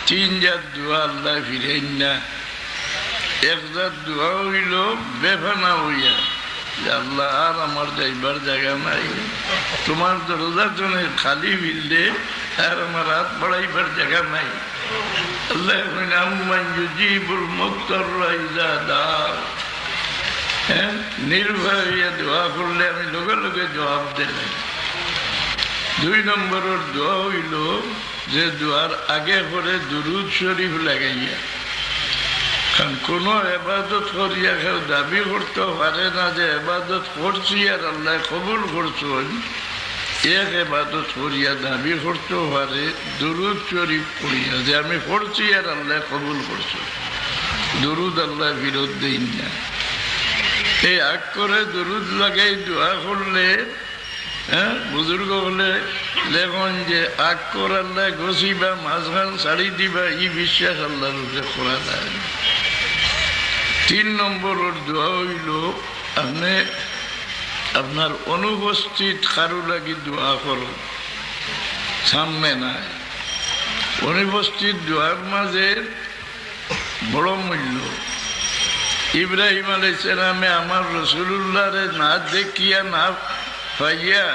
তিন জাত দোয়া আল্লাহ ফিরাইন না। এক জাত দোয়া হইল বেফানা হইয়া, আল্লাহ আর আমার যাইবার জায়গা নাই, তোমার দরজা জনে খালি ফিরলে আর আমার হাত বাড়াইবার জায়গা নাই। আল্লাহ নির্ভয় হইয়া দোয়া করলে আমি লগে লগে জবাব দিলাম। দুই নম্বরের দোয়া হইল যে দোয়ার আগে করে দুরুদ শরীফ লাগাইয়া, কারণ কোন এবাদত করিয়া কেউ দাবি করতে পারে না যে এবাদত করছি আর আল্লাহ কবুল করছেন। এক এবাদত করিয়া দাবি করতে পারে দুরুদ শরীফ পড়িয়া যে আমি পড়ছি আর আল্লাহ কবুল করছে। দুরুদ আল্লাহ বিরোধ দেন না। এই আগ করে দুরুদ লাগাই দোয়া করলে, বুজুর্গ হলে লেখন যে আগ কর আল্লাহ ঘষিবা মাঝখান ছাড়ি দিবা, ই বিশ্বাস আল্লাহর উপরে করা যায়। তিন নম্বরের দোয়া হইল আপনি আপনার অনুপস্থিত কারো লাগি দোয়া করো, সামনে নাই। অনুপস্থিত দোয়ার মাঝে বড় মূল্য। ইব্রাহিম আলাইহিস সালামে আমার রসুলুল্লাহরে না দেখিয়া না পাইয়া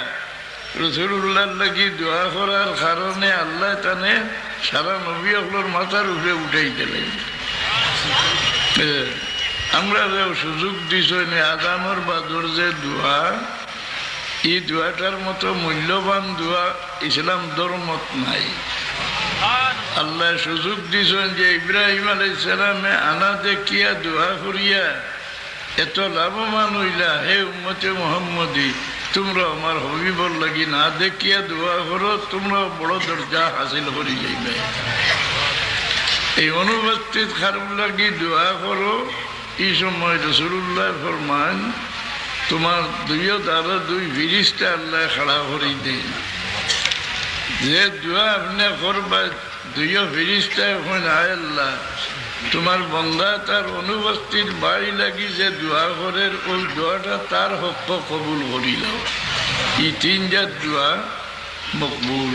রসুলুল্লাহর লাগি দোয়া করার কারণে আল্লাহ তানে সারা নবী সকলের মাথার উপরে উঠাই দিলেন। আমরা সুযোগ দিছেন আদামর বাদর যে দোয়া, এই দোয়াটার মতো মূল্যবান দোয়া ইসলাম ধর্মত নাই। আল্লাহ সুযোগ দিছেন যে ইব্রাহিম আলাইহিস সালামে আনা দেখিয়া দোয়া করিয়া এত লাভবান হইলা, হে উম্মতে মুহাম্মদী তোমরা আমার হবিবর লাগি না দেখিয়া দোয়া করো, তোমরা বড় দরজা হাসিল করি যাইবে। এই অনুপস্থিত খারাপ লাগি দোয়া করো। এই সময় রাসূলুল্লাহ ফরমান তোমার দুইও দ্বারা দুই ফিরিস্তা আল্লাহ খাড়া করে দেন। যে দোয়া আপনি করবা দুইও ফিরিস্তা এখন আয় আল্লাহ তোমার বন্দা তার অনুপস্থিত বাড়ি লাগি যে দোয়া করে ওই দোয়াটা তার হক কবুল করিল। এই তিন জাত দোয়া মকবুল।